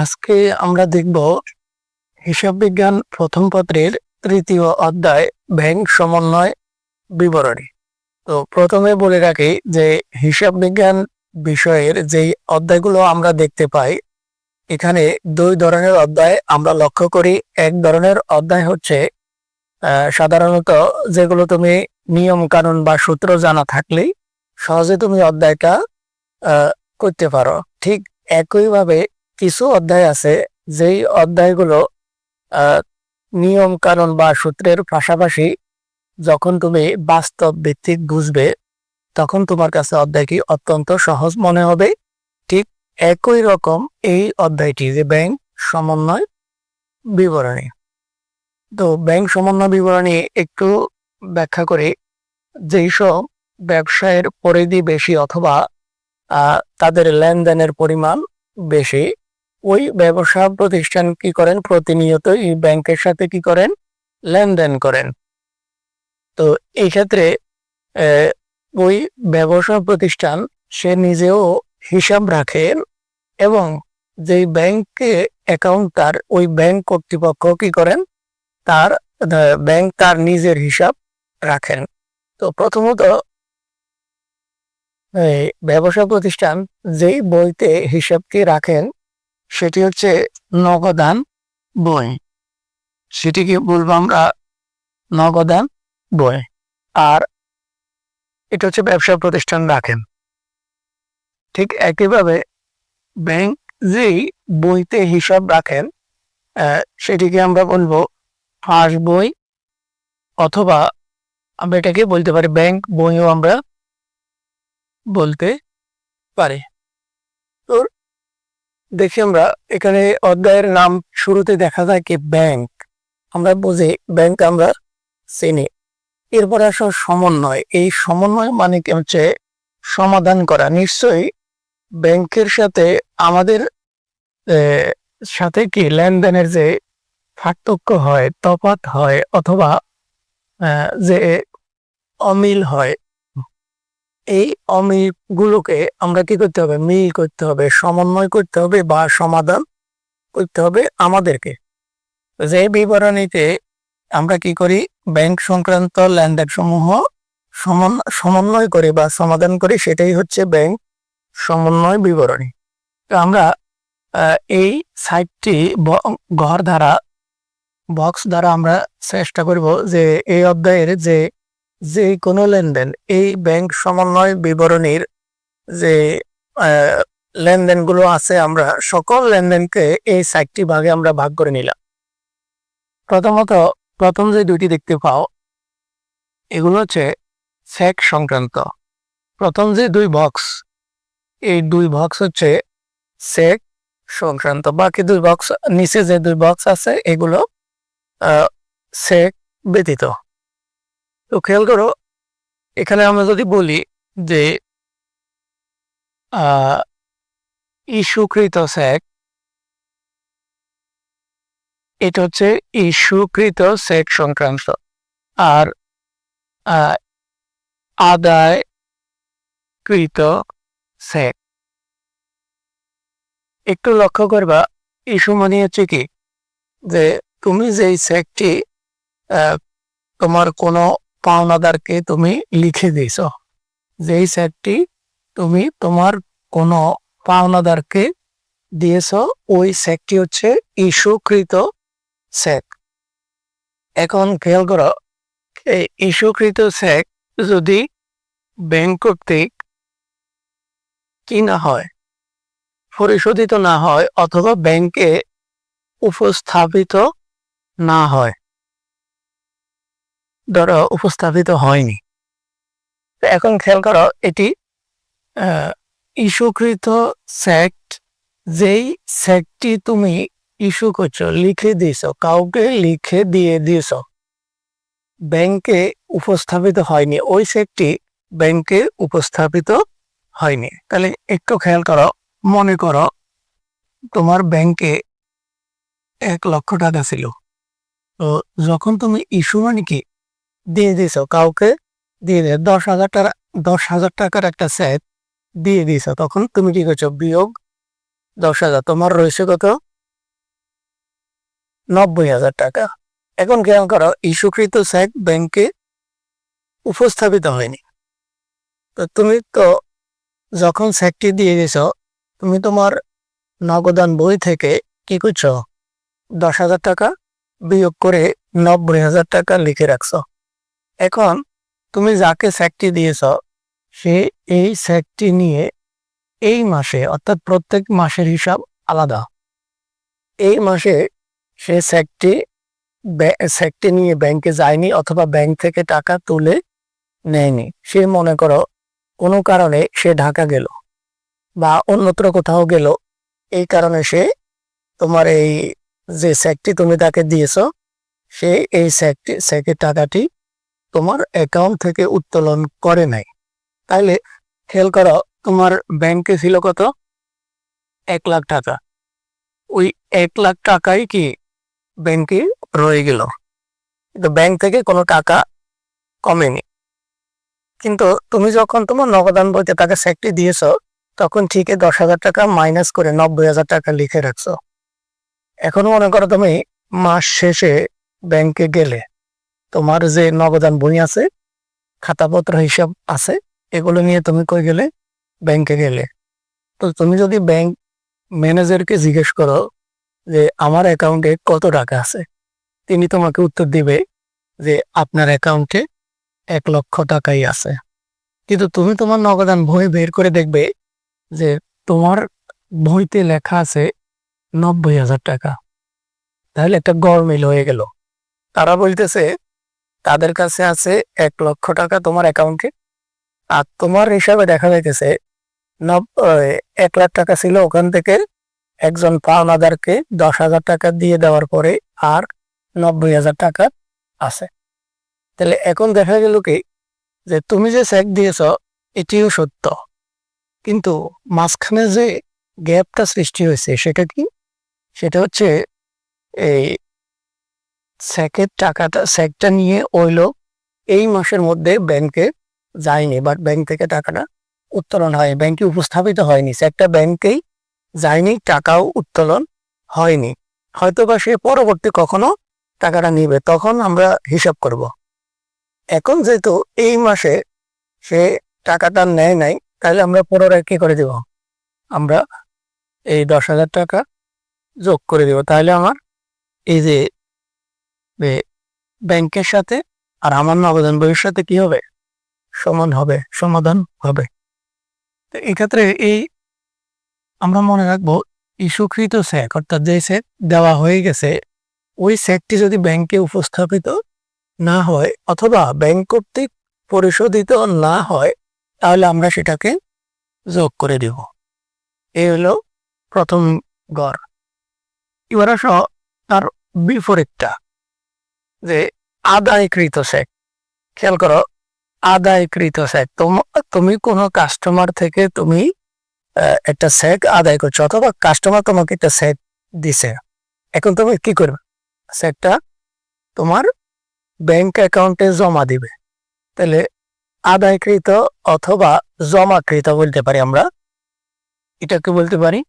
আজকে আমরা দেখব হিসাব বিজ্ঞান প্রথম পত্রের তৃতীয় অধ্যায় ব্যাংক সমন্বয় বিবরণী। তো প্রথমে বলে রাখি যে হিসাব বিজ্ঞান বিষয়ের যেই অধ্যায়গুলো আমরা দেখতে পাই, এখানে দুই ধরনের অধ্যায় আমরা লক্ষ্য করি। এক ধরনের অধ্যায় হচ্ছে সাধারণত যেগুলো তুমি নিয়ম কানুন বা সূত্র জানা থাকলেই সহজে তুমি অধ্যায়টা করতে পারো। ঠিক একইভাবে কিছু অধ্যায় আছে যেই অধ্যায়গুলো নিয়ম কানুন বা সূত্রের পাশাপাশি যখন তুমি বাস্তব ভিত্তিক বুঝবে তখন তোমার কাছে অধ্যায়টি অত্যন্ত সহজ মনে হবে। ঠিক একই রকম এই অধ্যায়টি যে ব্যাংক সমন্বয় বিবরণী। তো ব্যাংক সমন্বয় বিবরণী একটু ব্যাখ্যা করে, যেই সব ব্যবসায়ের পরিধি বেশি অথবা তাদের লেনদেনের পরিমাণ বেশি, ওই ব্যবসা প্রতিষ্ঠান কি করেন, প্রতিনিয়ত এই ব্যাংকের সাথে কি করেন, লেনদেন করেন। তো এই ক্ষেত্রে ওই ব্যবসা প্রতিষ্ঠান সে নিজেও হিসাব রাখেন এবং যেই ব্যাংকে অ্যাকাউন্ট তার, ওই ব্যাংক কর্তৃপক্ষ কি করেন, তার ব্যাংক তার নিজের হিসাব রাখেন। তো প্রথমত ব্যবসা প্রতিষ্ঠান যেই বইতে হিসাবটি রাখেন সেটি হচ্ছে নগদান বই, সেটিকে বলবো আমরা নগদান বই। আর এটা হচ্ছে ব্যবসা প্রতিষ্ঠান রাখেন। ঠিক একইভাবে ব্যাংক যেই বইতে হিসাব রাখেন সেটিকে আমরা বলবো ফাঁস বই, অথবা আমরা এটাকে বলতে পারি ব্যাংক বইও আমরা বলতে পারি। তো দেখি আমরা এখানে অধ্যায়ের নাম শুরুতে দেখা যায় কি ব্যাংক, আমরা বুঝি ব্যাংক আমরা চিনি। এরপরে আসো সমন্বয়। এই সমন্বয় মানে কি হচ্ছে সমাধান করা। নিশ্চয়ই ব্যাংকের সাথে আমাদের সাথে কি লেনদেনের যে পার্থক্য হয়, তফাৎ হয়, অথবা যে অমিল হয়, এই অমিল গুলোকে আমরা কি করতে হবে, মিল করতে হবে, সমন্বয় করতে হবে বা সমাধান করতে হবে আমাদেরকে। যে বিবরণীতে আমরা কি করি, ব্যাংক সংক্রান্ত লেনদেন সমূহ সমন্বয় করে বা সমাধান করি, সেটাই হচ্ছে ব্যাংক সমন্বয় বিবরণী। তো আমরা এই সাইটটি ঘর দ্বারা, বক্স দ্বারা আমরা চেষ্টা করব যে এই অধ্যায়ের যে কোনো লেনদেন এই ব্যাংক সমন্বয় বিবরণীর যে লেনদেনগুলো আছে, আমরা সকল লেনদেনকে এই সাইটটি ভাগে আমরা ভাগ করে নিলাম। প্রথমত প্রথম যে দুইটি দেখতে পাও এগুলো হচ্ছে চেক সংক্রান্ত। প্রথম যে দুই বক্স, এই দুই বক্স হচ্ছে চেক সংক্রান্ত। বাকি দুই বক্স, নিচে যে দুই বক্স আছে এগুলো চেক ব্যতীত। তো খেয়াল করো, এখানে আমরা যদি বলি যে ইস্যুকৃত চেক, এটা হচ্ছে ইস্যুকৃত চেক সংক্রান্ত। আর আদায়কৃত চেক, একটু লক্ষ্য করবা, ইস্যু মানে হচ্ছে কি, যে তুমি যেই চেকটি তোমার কোনো পাওনাদারকে তুমি লিখে দিয়েছ, যেই চেকটি তুমি তোমার কোনো পাওনাদারকে দিয়েছ, ওই চেকটি হচ্ছে ইস্যুকৃত চেক। এখন খেয়াল করো, এই ইস্যুকৃত চেক যদি ব্যাংক কর্তৃক কি না হয়, পরিশোধিত না হয়, অথবা ব্যাংকে উপস্থাপিত না হয়, ধরো উপস্থাপিত হয়নি। এখন খেয়াল করো, এটি ইস্যুকৃত চেক, যেই চেকটি তুমি ইস্যু করছো, লিখে দিয়েছ, কাউকে লিখে দিয়ে দিয়েছ, ব্যাংকে উপস্থাপিত হয়নি, ওই চেকটি ব্যাংকে উপস্থাপিত হয়নি। তাহলে একটু খেয়াল করো, মনে করো তোমার ব্যাংকে 1,00,000 টাকা ছিল। তো যখন তুমি ইস্যু মানে কি দিয়ে দিয়েছ, কাউকে দিয়ে 10,000 টাকা, 10,000 টাকার একটা চেক দিয়ে দিয়েছ, তখন তুমি কি করছো, বিয়োগ 10,000, তোমার রয়েছে কত? 90,000 টাকা। এখন খেয়াল করো, ইস্যুকৃত চেক ব্যাংকে উপস্থাপিত হয়নি। তো তুমি তো যখন চেকটি দিয়ে গেছ, তুমি তোমার নগদান বই থেকে কি করছো? 10,000 টাকা বিয়োগ করে 90,000 টাকা লিখে রাখছো। এখন তুমি যাকে চেকটি দিয়েছ, সে এই চেকটি নিয়ে এই মাসে, অর্থাৎ প্রত্যেক মাসের হিসাব আলাদা, এই মাসে সে চেকটি নিয়ে ব্যাংকে যায়নি অথবা ব্যাংক থেকে টাকা তুলে নেয়নি। সে মনে করো কোনো কারণে সে ঢাকা গেল বা অন্যত্র কোথাও গেল, এই কারণে সে তোমার এই যে চেকটি তুমি তাকে দিয়েছ, সে এই চেকের টাকাটি তোমার অ্যাকাউন্ট থেকে উত্তোলন করে নাই। তাইলে খেয়াল করো, তোমার ব্যাংকে ছিল কত? 1 লাখ টাকা। ওই 1 লাখ টাকাই কি ব্যাংকে রয়ে গেল, কিন্তু ব্যাংক থেকে কোনো টাকা কমেনি। কিন্তু তুমি যখন তোমার নগদান বইতে তাকে চেকটি দিয়েছ, তখন ঠিকই 10,000 টাকা মাইনাস করে 90,000 টাকা লিখে রাখছো। এখন মনে করো তুমি মাস শেষে ব্যাংকে গেলে, তোমার যে নগদান বই আছে, খাতাপত্র হিসাব আছে, এগুলো নিয়ে তুমি কই গেলে? ব্যাংকে গেলে। তো তুমি যদি ব্যাংক ম্যানেজারকে জিজ্ঞেস করো যে আমার অ্যাকাউন্টে কত টাকা আছে, তিনি তোমাকে উত্তর দিবে যে আপনার অ্যাকাউন্টে 1 লক্ষ টাকাই আছে। কিন্তু তুমি তোমার নগদান বই বের করে দেখবে যে তোমার বইতে লেখা আছে 90,000 টাকা। তাহলে একটা গরমিল হয়ে গেল। তারা বলতেছে তাদের কাছে আছে 1 লক্ষ টাকা তোমার অ্যাকাউন্টে, আর তোমার হিসাবে দেখা যাইতেছে 1 লাখ টাকা ছিল, ওখান থেকে একজন পাওনাদারকে 10,000 টাকা দিয়ে দেওয়ার পরে আর 90,000 টাকা আছে। তাহলে এখন দেখা গেল কি যে তুমি যে চেক দিয়েছ এটিও সত্য, কিন্তু মাঝখানে যে গ্যাপটা সৃষ্টি হয়েছে সেটা কি? সেটা হচ্ছে এই চেকটা নিয়ে ওই লোক এই মাসের মধ্যে ব্যাংকে যায়নি, বাট ব্যাংক থেকে টাকাটা উত্তোলন হয়, ব্যাংকে উপস্থাপিত হয়নি, চেকটা ব্যাংকেই যায়নি, টাকাও উত্তোলন হয়নি। হয়তো বা সে পরবর্তী কখনো টাকাটা নিবে, তখন আমরা হিসাব করব। এখন যেহেতু এই মাসে সে টাকাটা নেয় নাই, তাহলে আমরা পুনরায় কি করে দেব? আমরা এই 10,000 টাকা যোগ করে দেব। তাহলে আমার এই যে ব্যাংকের সাথে আর আমার নগদান বইয়ের সাথে কি হবে? সমাধান হবে। তো এক্ষেত্রে আমরা মনে রাখবো, ইস্যুকৃত চেক, অর্থাৎ যে চেক দেওয়া হয়ে গেছে, ওই চেকটি যদি ব্যাংকে উপস্থাপিত না হয় অথবা ব্যাংক কর্তৃক পরিশোধিত না হয়, তাহলে আমরা সেটাকে যোগ করে দেব। এই হলো প্রথম গড়। এবার আসো তার বিপরীতটা, যে আদায়কৃত চেক। খেয়াল করো, আদায়কৃত চেক, তুমি কোনো কাস্টমার থেকে তুমি একটা চেক আদায় করছো, অথবা কাস্টমার তোমাকে একটা চেক দিছে। এখন তুমি কি করবে? চেকটা তোমার ব্যাংক অ্যাকাউন্টে জমা দিবে। তাহলে আদায়কৃত অথবা জমাকৃত বলতে পারি আমরা, এটাকে বলতে পারি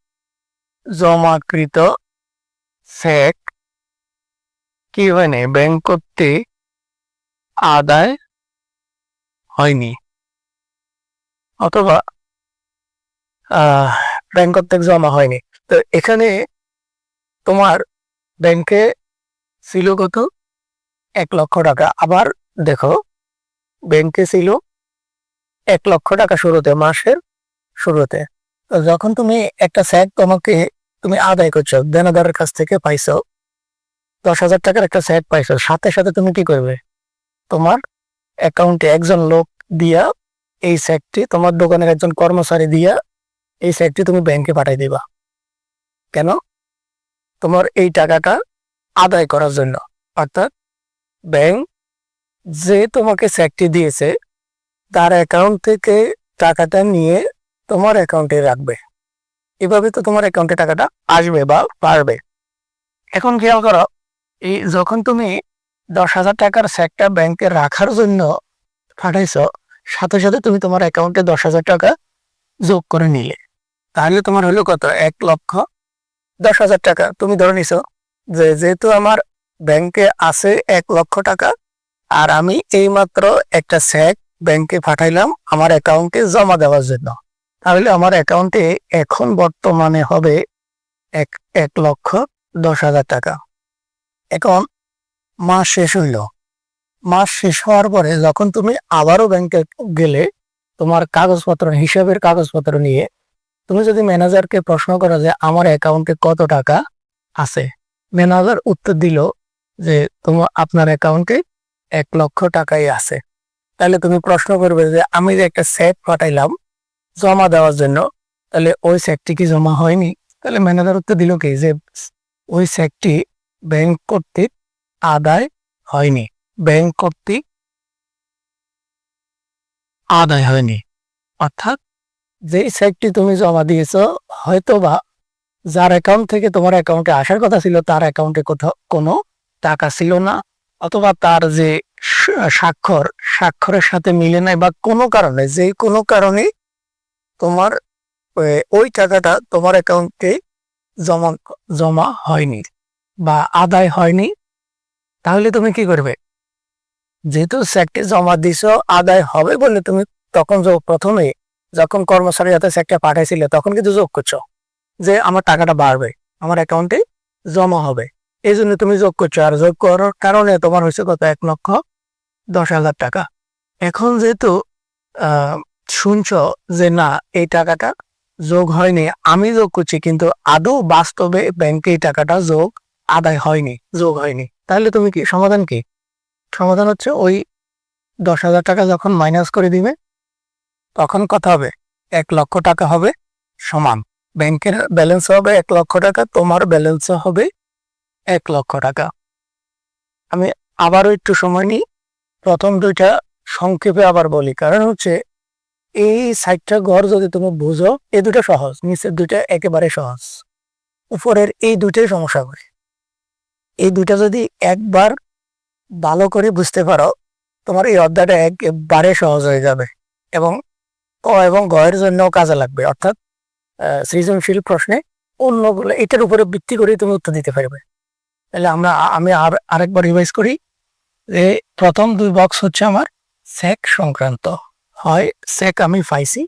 জমাকৃত চেক কি হয়নি? ব্যাংক কর্তৃক আদায় হয়নি, অথবা ব্যাংক কর্তৃক জমা হয়নি। তো এখানে তোমার ব্যাংকে ছিল কত? 1 লক্ষ টাকা। আবার দেখো, ব্যাংকে ছিল 1 লক্ষ টাকা শুরুতে, মাসের শুরুতে। তো যখন তুমি একটা চেক তুমি আদায় করছো, দেনাদারের কাছ থেকে পাইছো, 10,000 টাকার একটা চেক পাইছো, সাথে সাথে তুমি কি করবে? তোমার অ্যাকাউন্টে একজন লোক দিয়া এই চেকটি, তোমার দোকানের একজন কর্মচারী দিয়া এই চেকটি তুমি ব্যাংকে পাঠাই দিবা। কেন? তোমার এই টাকাটা আদায় করার জন্য। অর্থাৎ ব্যাংক যে তোমাকে চেকটি দিয়েছে তার অ্যাকাউন্ট থেকে টাকাটা নিয়ে তোমার অ্যাকাউন্টে রাখবে। এভাবে তো তোমার অ্যাকাউন্টে টাকাটা আসবে বা বাড়বে। এখন খেয়াল করো, যখন তুমি 10,000 টাকার চেকটা ব্যাংকে রাখার জন্য পাঠাইছো, সাথে সাথে তুমি তোমার অ্যাকাউন্টে 10,000 টাকা যোগ করে নিলে। তাহলে তোমার হলো কত, 1,10,000 টাকা। তুমি ধরে নিছো যে যেহেতু আমার ব্যাংকে আছে 1,00,000 টাকা, আর আমি এইমাত্র একটা চেক ব্যাংকে পাঠাইলাম আমার অ্যাকাউন্টে জমা দেওয়ার জন্য, তাহলে আমার অ্যাকাউন্টে এখন বর্তমানে হবে 1,10,000 টাকা। এখন মাস শেষ হইল, মাস শেষ হওয়ার পরে যখন তুমি আবারও ব্যাংকে গেলে তোমার কাগজপত্র, হিসাবের কাগজপত্র নিয়ে, তুমি যদি ম্যানেজারকে প্রশ্ন করো যে আমার অ্যাকাউন্টে কত টাকা আছে, ম্যানেজার উত্তর দিল যে আপনার অ্যাকাউন্টে 1,00,000 টাকাই আছে, তাহলে তুমি প্রশ্ন করবে যে আমি যে একটা চেক পাঠাইলাম জমা দেওয়ার জন্য, তাহলে ওই চেকটি কি জমা হয়নি? তাহলে ম্যানেজার উত্তর দিল কি যে ওই চেকটি ব্যাংক কর্তৃক আদায় হয়নি, ব্যাংক কর্তৃক আদায় হয়নি। অর্থাৎ যেই চেকটি তুমি জমা দিয়েছো হয়তো বা যার অ্যাকাউন্ট থেকে তোমার অ্যাকাউন্টে আসার কথা ছিল তার অ্যাকাউন্টে কোথাও কোনো টাকা ছিল না, অথবা তার যে স্বাক্ষরের সাথে মিলে নাই, বা কোনো কারণে, যে কোনো কারণে তোমার ওই টাকাটা তোমার অ্যাকাউন্টে জমা জমা হয়নি বা আদায় হয়নি। তাহলে তুমি কি করবে? যেহেতু চেকটি জমা দিছো, আদায় হবে বলে তুমি তখন প্রথমে যখন কর্মচারীর হাতে চেকটা পাঠাইছিলে তখন কিন্তু যোগ করছো যে আমার টাকাটা বাড়বে, আমার অ্যাকাউন্টে জমা হবে, এই জন্য তুমি যোগ করছো। আর যোগ করার কারণে তোমার হয়েছে কত, 1,10,000 টাকা। এখন যেহেতু শুনছ যে না এই টাকাটা যোগ হয়নি, আমি যোগ করছি, কিন্তু আদৌ বাস্তবে ব্যাংকে এই টাকাটা আদায় হয়নি, যোগ হয়নি, তাহলে তুমি কি সমাধান কি? সমাধান হচ্ছে ওই 10,000 টাকা যখন মাইনাস করে দিবে তখন কত হবে, 1,00,000 টাকা হবে সমান, ব্যাংকের ব্যালেন্স হবে 1,00,000 টাকা, তোমার ব্যালেন্সও হবে 1,00,000 টাকা। আমি আবারও একটু সময় নিই, প্রথম দুইটা সংক্ষেপে আবার বলি, কারণ হচ্ছে এই 60টা ঘর যদি তুমি বুঝো, এই দুটো সহজ, নিচের দুইটা একেবারে সহজ, উপরের এই দুইটাই সমস্যা করে। এই দুইটা যদি একবার ভালো করে বুঝতে পারো তোমার এই অধ্যায়টা একবারে সহজ হয়ে যাবে, এবং ক এবং গ এর জন্য কাজে লাগবে। অর্থাৎ সৃজনশীল প্রশ্নে অন্যগুলো এটার উপরে ভিত্তি করে তুমি উত্তর দিতে পারবে। তাহলে আমি আরেকবার রিভাইজ করি যে প্রথম দুই বক্স হচ্ছে আমার চেক সংক্রান্ত, হয় চেক আমি পাইছি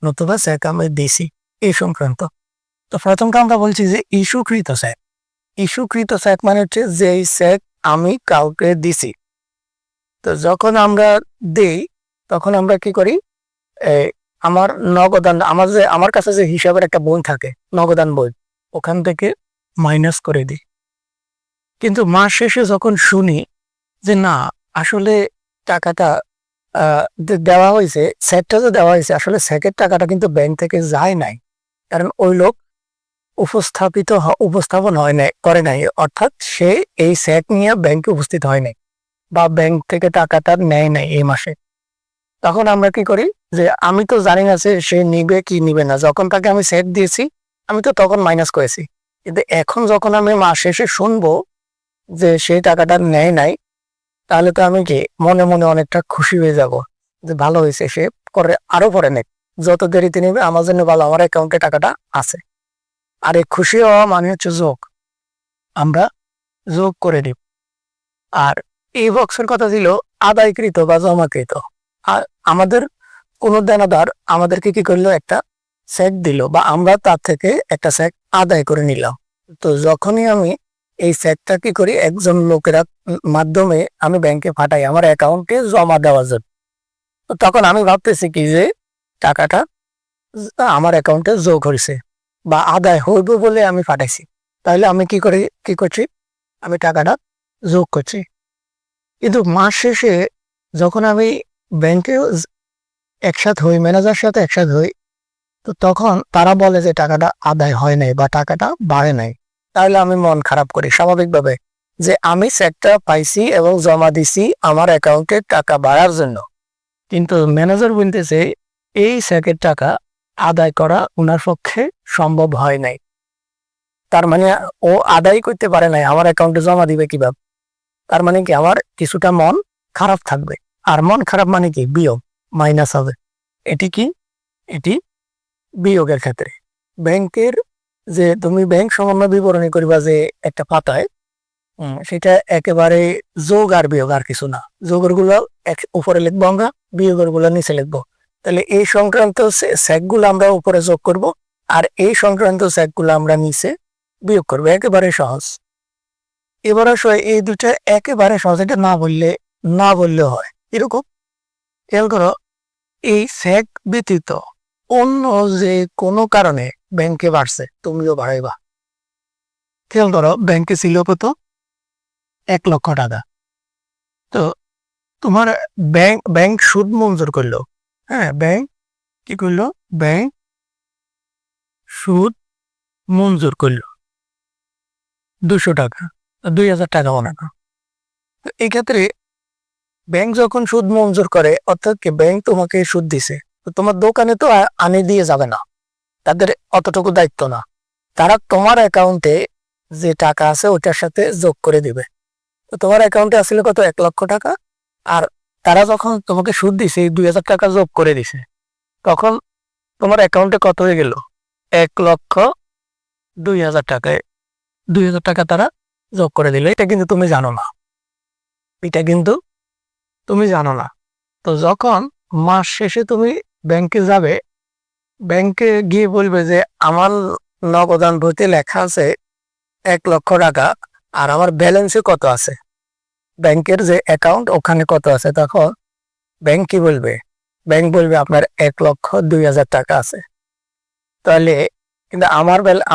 নতুবা চেক আমি দিছি এই সংক্রান্ত। তো প্রথমটা আমরা বলছি যে ইস্যুকৃত চেক। ইস্যুকৃত চেক মানে হচ্ছে যে চেক আমি কাউকে দিছি। তো যখন আমরা দিই তখন আমরা কি করি, আমার নগদান, আমার কাছে যে হিসাবের একটা বই থাকে নগদান বই, ওখান থেকে মাইনাস করে দিই। কিন্তু মাস শেষে যখন শুনি যে না আসলে টাকাটা দেওয়া হয়েছে, চেকটা যে দেওয়া হয়েছে, আসলে চেকের টাকাটা কিন্তু ব্যাংক থেকে যায় নাই, কারণ ওই লোক উপস্থাপন হয় নাই, করে নাই, অর্থাৎ সে এই চেক নিয়ে ব্যাংকে উপস্থিত হয় নাই বা ব্যাংক থেকে টাকাটা নেয় নাই এই মাসে। তখন আমরা কি করি যে আমি তো জানি না যে সে নিবে কি নিবে না, যখন তাকে আমি চেক দিয়েছি আমি তো তখন মাইনাস করেছি, কিন্তু এখন যখন আমি মাস শেষে শুনবো যে সেই টাকাটা নেয় নাই, তাহলে তো আমি কি মনে মনে অনেকটা খুশি হয়ে যাব যে ভালো হয়েছে, সে করে আরো পরে নেক, যত দেরিতে নেবে আমার জন্য ভালো, আমার অ্যাকাউন্টে টাকাটা আছে। আর এই খুশি হওয়া মানে হচ্ছে যোগ, আমরা যোগ করে দিব। আর এই বক্সের কথা ছিল আদায়কৃত বা জমাকৃত। আর আমাদের কোনো দেনাদার আমাদেরকে কি করলো, একটা চেক দিল বা আমরা তার থেকে একটা চেক আদায় করে নিলাম। তো যখনই আমি এই চেকটা কি করি, একজন লোকের মাধ্যমে আমি ব্যাংকে পাঠাই আমার অ্যাকাউন্টে জমা দেওয়ার জন্য, তো তখন আমি ভাবতেছি কি যে টাকাটা আমার অ্যাকাউন্টে যোগ হয়েছে বা আদায় হইব বলে আমি পাঠাইছি, তাহলে আমি কি করছি, আমি টাকাটা যোগ করছি। কিন্তু মাস শেষে যখন আমি ব্যাংকে একসাথে হই, ম্যানেজার সাথে একসাথে হই, তো তখন তারা বলে যে টাকাটা আদায় হয় নাই বা টাকাটা বাড়ে নাই, তাহলে আমি মন খারাপ করি স্বাভাবিকভাবে যে আমি চেকটা পাইছি এবং জমা দিছি আমার অ্যাকাউন্টে টাকা বাড়ার জন্য, কিন্তু ম্যানেজার বলতেছে এই চেকের টাকা আদায় করা ওনার পক্ষে সম্ভব হয় নাই, তার মানে ও আদায় করতে পারে নাই, আমার অ্যাকাউন্টে জমা দিবে কিভাবে? তার মানে কি আমার কিছুটা মন খারাপ থাকবে, আর মন খারাপ মানে কি বিয়োগ, মাইনাস হবে। এটি কি, এটি বিয়োগের ক্ষেত্রে। ব্যাংকের যে তুমি ব্যাংক সমন্বয় বিবরণী করবা যে একটা পাতায়, সেটা একেবারে যোগ আর বিয়োগ আর কিছু না। যোগের গুলো উপরে লিখবো আমরা, বিয়োগের গুলো নিচে লিখবো। তাহলে এই সংক্রান্ত সেক গুলো আমরা উপরে যোগ করব, আর এই সংক্রান্ত সেক গুলো আমরা নিচে বিয়োগ করবো। একেবারে সহজ। এবার আসো এই দুটা একেবারে সহজ, এটা না বললে হয় এরকম। খেয়াল করো, এই সেক ব্যতীত অন্য যে কোনো কারণে ব্যাংকে বাড়ছে, তুমিও বাড়াইবা। খেয়াল করো, ব্যাংকে ছিল কত? 1,00,000 টাকা। তো তোমার ব্যাংক সুদ মঞ্জুর করলো। হ্যাঁ, ব্যাংক কি করলো? ব্যাংক সুদ মঞ্জুর করলো 200 টাকা, 2,000 টাকা মনে করো। এই ক্ষেত্রে ব্যাংক যখন সুদ মঞ্জুর করে, অর্থাৎ কি ব্যাংক তোমাকে সুদ দিছে, তো তোমার দোকানে তো আনে দিয়ে যাবে না, তাদের অতটুকু দায়িত্ব না। তারা তোমার অ্যাকাউন্টে যে টাকা আছে ওটার সাথে যোগ করে দিবে। তো তোমার অ্যাকাউন্টে আসলে কত? 1,00,000 টাকা। আর তারা যখন তোমাকে সুদ দিছে 2,000 টাকা যোগ করে দিছে, তখন তোমার অ্যাকাউন্টে কত হয়ে গেল? 1,02,000 টাকায় 2,000 টাকা তারা যোগ করে দিল। এটা কিন্তু তুমি জানো না, এটা কিন্তু তুমি জানো না। তো যখন মাস শেষে তুমি ব্যাংকে যাবে, ব্যাংকে গিয়ে বলবে যে আমার নগদান বইতে লেখা আছে 1,00,000 টাকা, আর আমার ব্যালেন্সে কত আছে, ব্যাংকের যে অ্যাকাউন্ট ওখানে কত আছে, তখন ব্যাংক কি বলবে? ব্যাংক বলবে আপনার 1,02,000 টাকা আছে। তাহলে কিন্তু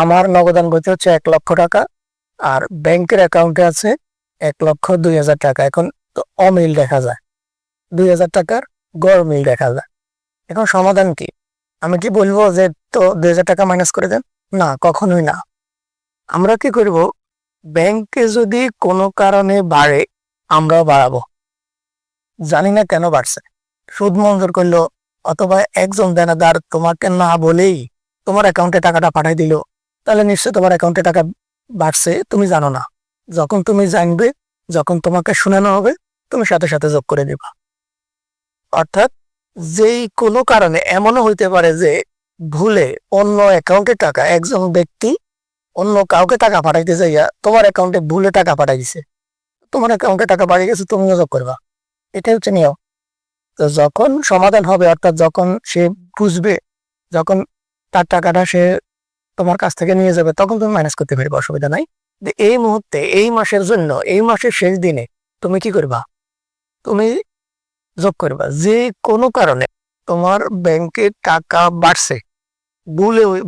আমার নগদান বইতে হচ্ছে 1,00,000 টাকা, আর ব্যাংকের অ্যাকাউন্টে আছে 1,02,000 টাকা। এখন তো অমিল দেখা যায়, 2,000 টাকার গড় মিল দেখা যায়। এখন সমাধান কি? আমি কি বলবো যে তো 2,000 টাকা মাইনাস করে দেন? না, কখনোই না। আমরা কি করব? ব্যাংকে যদি কোনো কারণে বাড়ে, আমরাও বাড়াবো। জানি না কেন বাড়ছে, সুদ মঞ্জুর করলো, অথবা একজন দেনাদার তোমাকে না বলেই তোমার অ্যাকাউন্টে টাকাটা পাঠাই দিল, তাহলে নিশ্চয় তোমার অ্যাকাউন্টে টাকা বাড়ছে, তুমি জানো না। যখন তুমি জানবে, যখন তোমাকে শোনানো হবে, তুমি সাথে সাথে যোগ করে দিবা। অর্থাৎ যেই কোনো কারণে এমনও হইতে পারে যে ভুলে অন্য অ্যাকাউন্টে টাকা, একজন ব্যক্তি অন্য কাউকে টাকা পাঠাইতে যাইয়া তোমার অ্যাকাউন্টে ভুলে টাকা পাঠাই দিছে, তোমার অ্যাকাউন্টে টাকা বাড়িয়ে গেছে, তুমিও যোগ করবা। এটাই হচ্ছে নিয়ম। তো যখন সমাধান হবে, অর্থাৎ যখন সে বুঝবে, যখন তার টাকাটা সে তোমার কাছ থেকে নিয়ে যাবে, তখন তুমি মাইনাস করতে পারবে, অসুবিধা নাই। এই মুহূর্তে, এই মাসের জন্য, এই মাসের শেষ দিনে তুমি কি করবা? তুমি যোগ করবা। যে কোনো কারণে তোমার ব্যাংকে টাকা বাড়ছে,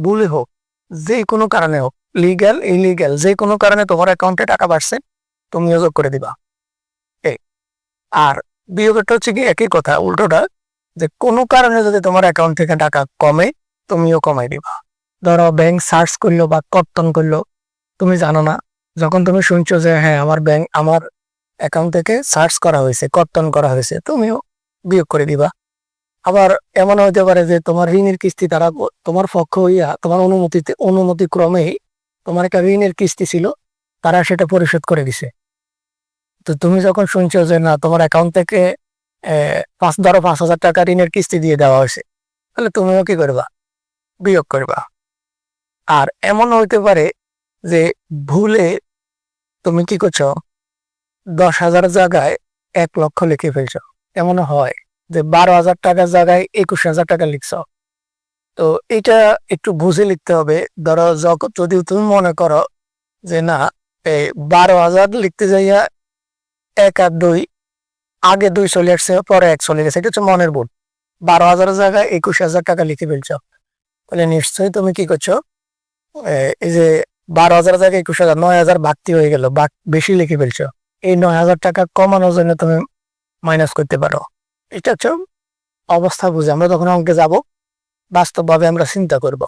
ভুলে হোক, যে কোনো কারণে হোক, লিগ্যাল ইলিগ্যাল, যে কোনো কারণে তোমার অ্যাকাউন্টে টাকা বাড়ছে, তুমিও যোগ করে দিবা। আর বিয়োগটা হচ্ছে কি একই কথা, উল্টোটা, যে কোনো কারণে যদি তোমার অ্যাকাউন্ট থেকে টাকা কমে, তুমিও কমাই দিবা। ধরো ব্যাংক সার্চ করলো বা কর্তন করলো, তুমি জানো না, যখন তুমি শুনছো যে হ্যাঁ আমার অ্যাকাউন্ট থেকে সার্চ করা হয়েছে, কর্তন করা হয়েছে, তুমিও বিয়োগ করে দিবা। আবার এমন হইতে পারে যে তোমার ঋণের কিস্তি তারা তোমার পক্ষ হইয়া তোমার অনুমতি ক্রমেই তোমার একটা ঋণের কিস্তি ছিল, তারা সেটা পরিশোধ করে দিছে। তো তুমি যখন শুনছো যে না, তোমার অ্যাকাউন্ট থেকে 5,000 টাকা ঋণের কিস্তি দিয়ে দেওয়া হয়েছে, তাহলে তুমিও কি করবা? বিয়োগ করবা। আর এমন হইতে পারে যে ভুলে তুমি কি করছো, 10,000 জায়গায় 1,00,000 লিখে ফেলছো। এমন হয় যে 12,000 টাকার জায়গায় 21,000 টাকা লিখছ। তো এটা একটু বুঝে লিখতে হবে। ধরো যদি তুমি মনে করো যে না, এই 12,000 লিখতে যাইয়া 1 আর 2, আগে 2 চলে আসছে, পরে 1 চলে গেছে, এটা হচ্ছে মনের ভুল। 12,000 জায়গায় 21,000 টাকা লিখে ফেলছো, তাহলে নিশ্চয়ই তুমি কি করছো, এই যে 12,000 জায়গায় 21,000, 9,000 বাড়তি হয়ে গেল, বেশি লিখে ফেলছো। এই 9,000 টাকা কমানোর জন্য তুমি মাইনাস করতে পারো। এটা হচ্ছে অবস্থা বুঝে আমরা তখন অঙ্কে যাব, বাস্তবভাবে আমরা চিন্তা করব।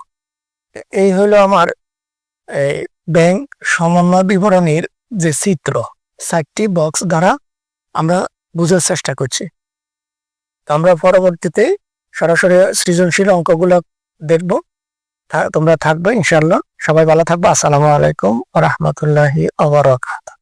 এই হলো আমার এই ব্যাংক সমন্বয় বিবরণীর যে চিত্র, 4টি বক্স দ্বারা আমরা বোঝার চেষ্টা করছি। আমরা পরবর্তীতে সরাসরি সৃজনশীল অঙ্কগুলো দেখব। তোমরা থাকবে ইনশাআল্লাহ। সবাই ভালো থাকবে। আসসালামু আলাইকুম ওয়া রাহমাতুল্লাহি ওয়া বারাকাতুহু।